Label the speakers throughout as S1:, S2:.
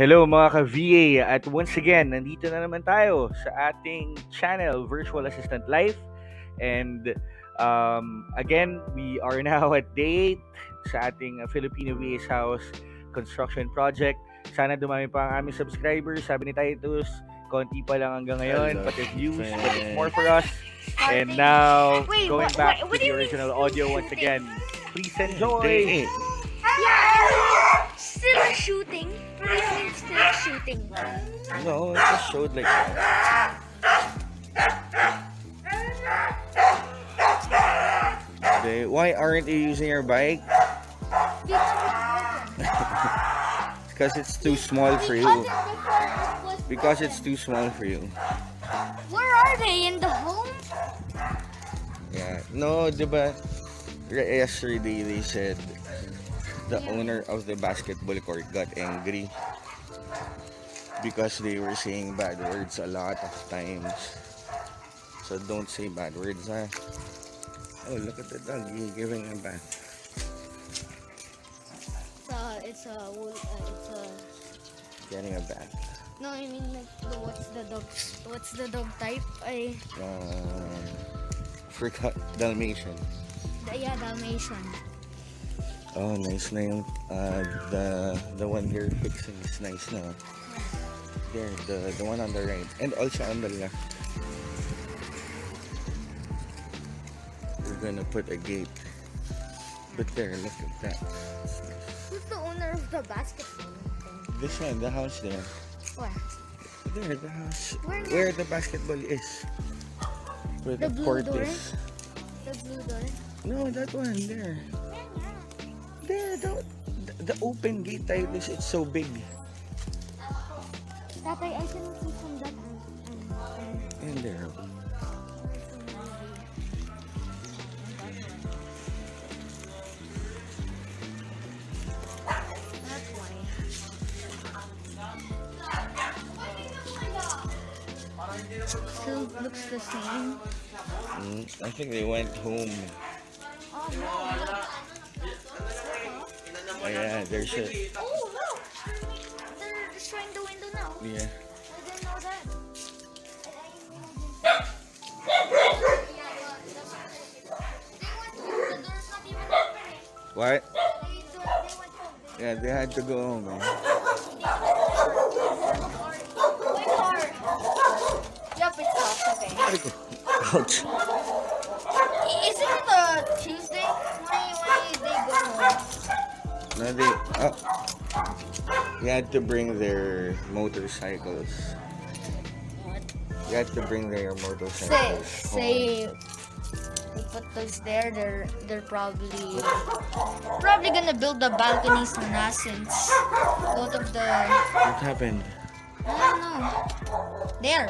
S1: Hello mga ka-VA at once again, nandito na naman tayo sa ating channel, Virtual Assistant Life. And again, we are now at day 8 sa ating Filipino VA's House construction project. Sana dumami pa ang aming subscribers. Sabi ni Titus, konti pa lang hanggang ngayon, pati views, but it's more for us. And now, going back to the original audio once again. Please enjoy!
S2: Still shooting? What do you mean still shooting?
S1: No, it just showed like that. Why aren't you using your bike? Because it's too small for you. Because it's too small for you.
S2: Where are they? In the home?
S1: Yeah. No, diba? Yesterday they said the owner of the basketball court got angry because they were saying bad words a lot of times. So don't say bad words, huh? Oh, look at the dog. He's giving a bath.
S2: It's a
S1: Getting a bath.
S2: no, I mean like what's the dog type?
S1: Forgot Dalmatian.
S2: Dalmatian.
S1: Oh, nice na yung the one you're fixing is nice na. There, the one on the right and also on the left. We're gonna put a gate. But there, look at that.
S2: Who's the owner of the basketball thing?
S1: This one, the house there.
S2: Where?
S1: There, the house.
S2: Where
S1: Where the basketball is. Where
S2: The
S1: the
S2: blue
S1: court
S2: door?
S1: is.
S2: The blue door.
S1: No, that one there. There, the open gate type is it's so big.
S2: Tatay, I cannot see from that end.
S1: And there.
S2: That's why. Still looks the same.
S1: I think they went home.
S2: Oh no!
S1: Oh, yeah, there's a.
S2: Oh look! They're destroying the window now.
S1: Yeah.
S2: I didn't know that. The door's not even open.
S1: What?
S2: They went home.
S1: Yeah, they had to go home, man.
S2: My car. Yup, it's locked. Okay.
S1: Ouch.
S2: Isn't it a Tuesday? Why did they go home?
S1: No, they had to bring their motorcycles.
S2: What?
S1: You had to bring their motorcycles home.
S2: Say we put those there. They're probably gonna build the balconies na since both of the
S1: What happened?
S2: I don't know. There.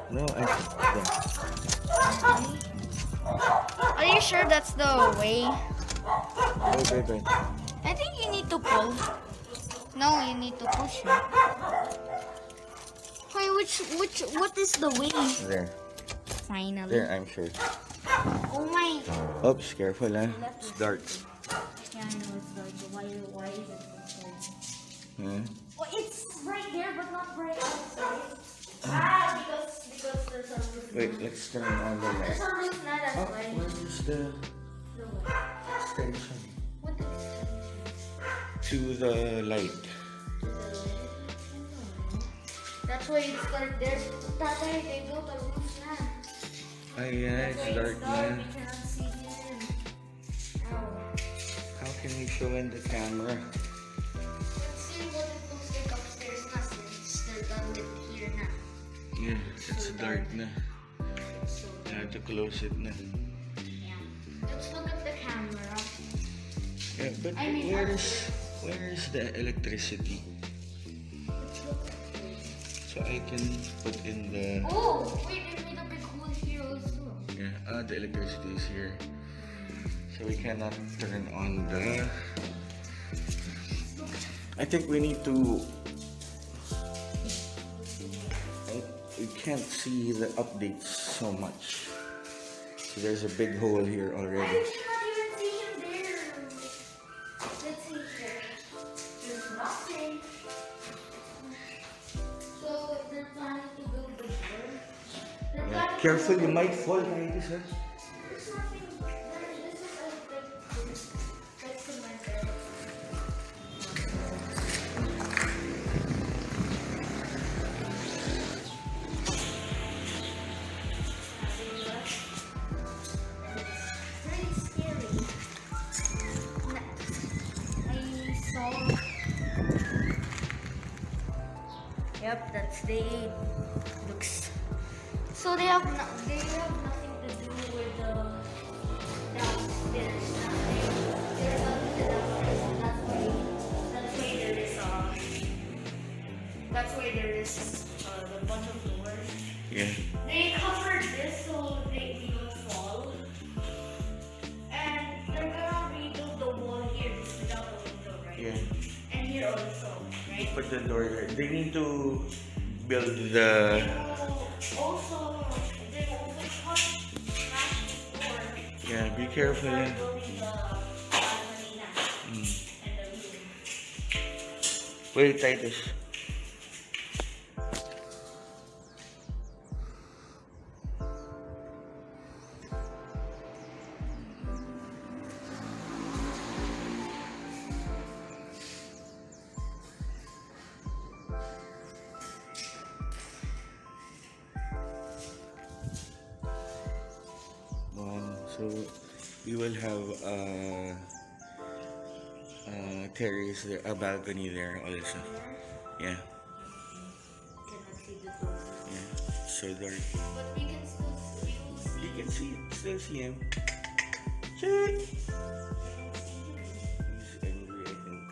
S1: No, there.
S2: Are you sure that's the way?
S1: Wait.
S2: I think you need to pull. No, you need to push it. Wait, what is the way?
S1: There.
S2: Finally.
S1: There, I'm sure.
S2: Oh my.
S1: Oops, careful, huh? It's dark.
S2: Yeah, I know it's dark. Why is it so dark?
S1: Hmm?
S2: Well, it's right there, but not right outside. Because there's a roof.
S1: Wait, let's turn on the light.
S2: There's a roof na, that's
S1: Oh,
S2: why.
S1: where's the
S2: The what?
S1: extension?
S2: What extension?
S1: To the light.
S2: That's why it's dark there. Tatay, they built a roof na.
S1: Oh yeah, it's dark
S2: We
S1: now.
S2: cannot see in.
S1: How can we show in the camera?
S2: Let's see what it looks like upstairs na since they're done with here na.
S1: Yeah, it's dark na.
S2: So,
S1: I had to close it na.
S2: yeah. Let's look at the camera.
S1: Yeah, but
S2: I mean,
S1: where is the electricity?
S2: Let's look at this.
S1: So I can put in the
S2: Oh, wait, they made a big hole here also.
S1: the electricity is here. So we cannot turn on the. I think we need to. We can't see the updates so much. So there's a big hole here
S2: I
S1: already.
S2: cannot even see him there. Let's see here. There's nothing.
S1: Careful, you might fall, Titus, huh?
S2: There's nothing. This is like cemented. Very scary. I saw. Yep, that's the looks. So they have nothing to do with the downstairs. They're not the downstairs. That's why there is the bunch of doors.
S1: Yeah.
S2: They covered this so they don't fall. And they're gonna rebuild the wall here just without a window, right?
S1: Yeah.
S2: And here also, right?
S1: Put the door there. They need to build the.
S2: They will also cut smash this door.
S1: Yeah, be careful.
S2: Start
S1: Yeah.
S2: building the balcony now and the room.
S1: Wait, Titus. So we will have a terrace there, a balcony there also. Yeah,
S2: Cannot see the door.
S1: yeah. So dark.
S2: But we can still
S1: You can still see him. Check. He's angry, I think.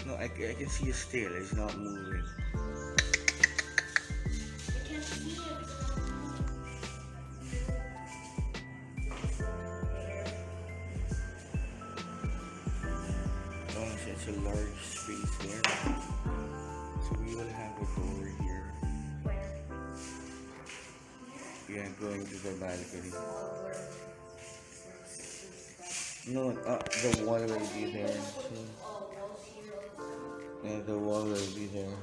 S1: No, I can see his tail. It's not moving.
S2: I can see it.
S1: It's a large space there. So we will have a door here.
S2: Where?
S1: Yeah, going to the balcony. No, the wall will be there. So, yeah, the wall will be there.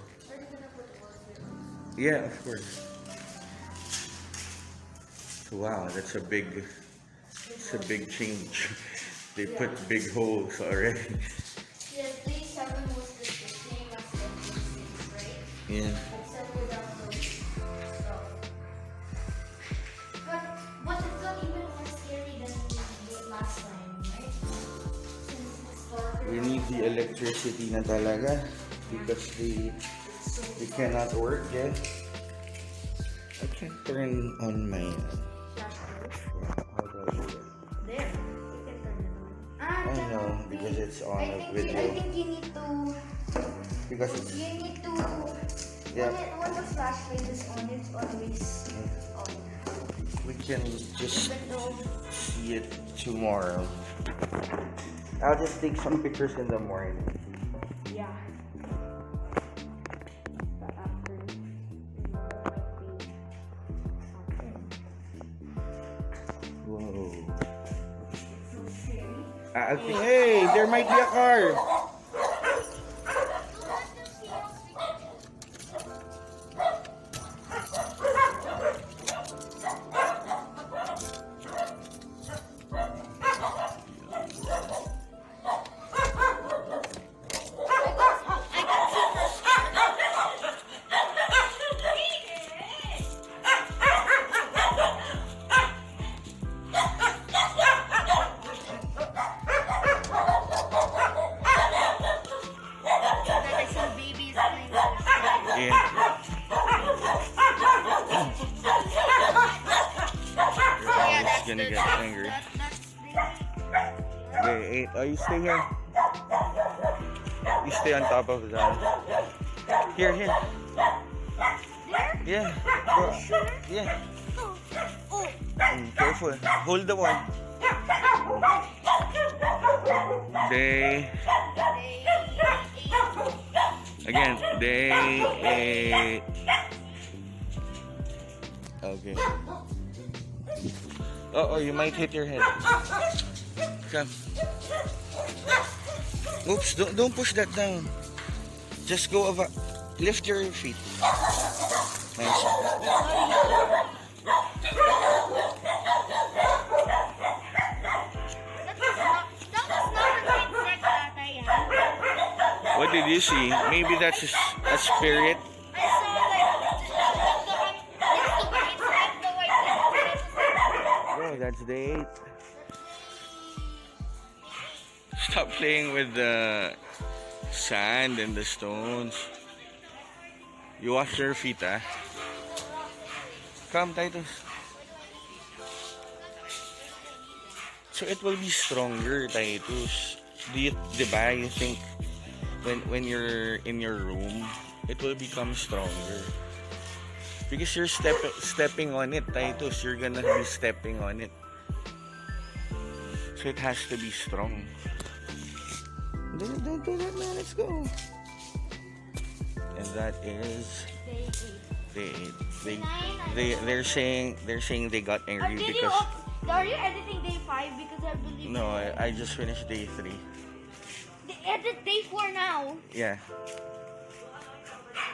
S1: Yeah, of course. Wow, that's a big change. They put big holes already.
S2: Yeah, these seven was the same as the right?
S1: Yeah.
S2: Except without those stuff. But it's not even more scary than the last time, right? Since it's darker.
S1: We need the electricity na talaga because they cannot work yet. I can turn on my. How do I do it?
S2: There. You can turn it on.
S1: I know because it's on a
S2: I
S1: video.
S2: think you need to.
S1: Because it's
S2: You need to.
S1: yeah.
S2: When the flashlight is on, it's always on.
S1: We can just
S2: Even though.
S1: see it tomorrow. I'll just take some pictures in the morning.
S2: Yeah. But after, it might be something.
S1: Whoa.
S2: It's so scary.
S1: I think, hey, there might be a car.
S2: Like some babies playing with their
S1: Yeah.
S2: yeah,
S1: It's
S2: that's
S1: gonna
S2: the,
S1: get angry.
S2: that's
S1: Wait, oh, you stay here. You stay on top of that. Here.
S2: there.
S1: Yeah. Go. Yeah.
S2: Oh,
S1: Careful. Hold the one. They. Again, they. Okay. Oh, you might hit your head. Come. Oops, don't push that down. Just go over. Lift your feet. Nice. What did you see? Maybe that's a spirit.
S2: I saw like it's the white thing.
S1: Bro, that's the 8. Stop playing with the sand and the stones. You wash your feet, ah. Come, Titus. So it will be stronger, Titus. Diba, you think when you're in your room, it will become stronger. Because you're stepping on it, Titus. You're gonna be stepping on it. So it has to be strong. Don't do that, man. Let's go. And that is they they're saying they got angry because
S2: Are you editing day 5? Because I believe
S1: no, I just finished day 3.
S2: they edit day 4 now.
S1: Yeah.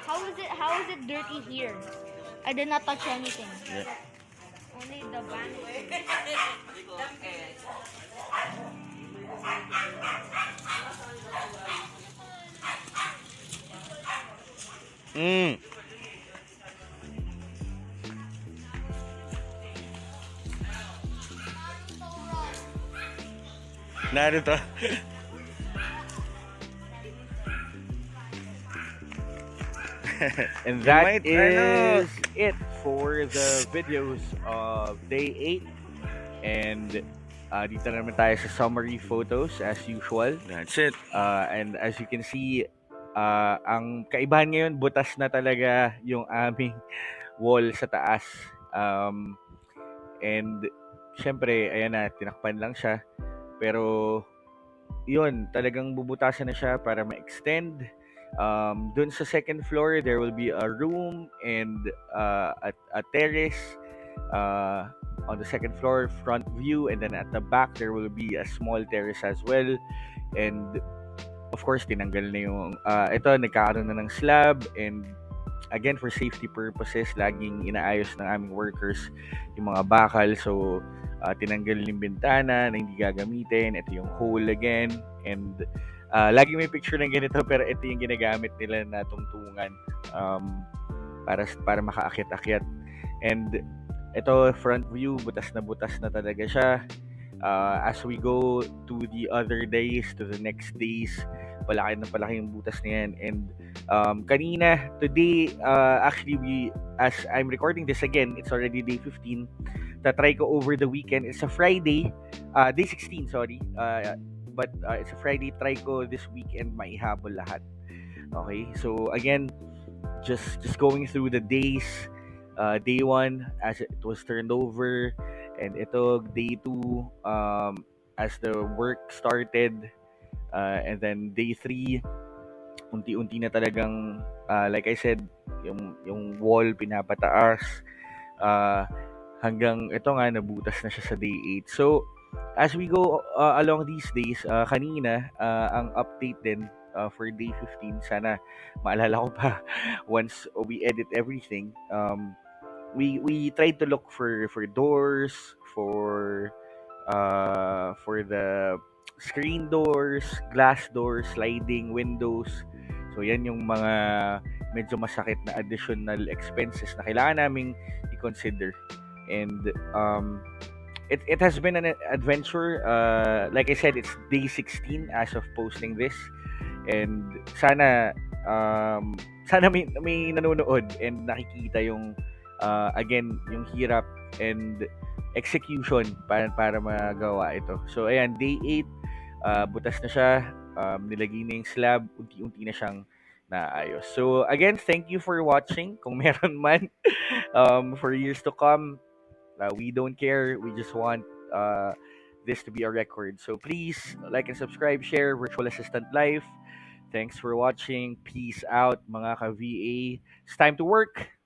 S2: How is it dirty here? I did not touch anything.
S1: Yeah.
S2: Only the vanity.
S1: Mm. Narito. And that is it for the videos of day 8. And dito naman tayo sa summary photos as usual. That's it. And as you can see, ang kaibahan ngayon, butas na talaga yung aming wall sa taas. And syempre, ayan na, tinakpan lang siya. Pero yun, talagang bubutasan na siya para ma-extend. Dun sa second floor, there will be a room and a terrace on the second floor, front view, and then at the back, there will be a small terrace as well. And of course, tinanggal na yung, ito, nagkakaroon na ng slab, and again, for safety purposes, laging inaayos ng aming workers yung mga bakal. So, tinanggal yung bintana na hindi gagamitin. Ito yung hole again. And lagi may picture ng ganito, pero ito yung ginagamit nila na tungtungan para makaakyat-akyat. And ito, front view, butas na talaga siya. As we go to the other days, to the next days, palaki yung butas na yan. And kanina, today, actually, as I'm recording this again, it's already day 15. Tatry ko over the weekend. It's a Friday, day 16, sorry. But it's a Friday. Try ko this weekend maihabol lahat. Okay, so again, just going through the days. Day 1 as it was turned over, and ito day 2 as the work started, and then day 3 unti-unti na talagang like I said, yung wall pinapataas hanggang ito nga nabutas na siya sa day 8. So as we go along these days, kanina ang update din for day 15, sana maalala ko pa once we edit everything. We tried to look for doors, for the screen doors, glass doors, sliding windows. So yan yung mga medyo masakit na additional expenses na kailangan naming i-consider. And it has been an adventure. Like I said, it's day 16 as of posting this. And sana may nanonood and nakikita yung again, yung hirap and execution para magawa ito. So ayan, day 8, butas na siya, nilagay na yung slab, unti-unti na siyang naayos. So again, thank you for watching. Kung meron man for years to come, we don't care. We just want this to be a record. So please like and subscribe, share Virtual Assistant Life. Thanks for watching. Peace out, mga ka-VA. It's time to work.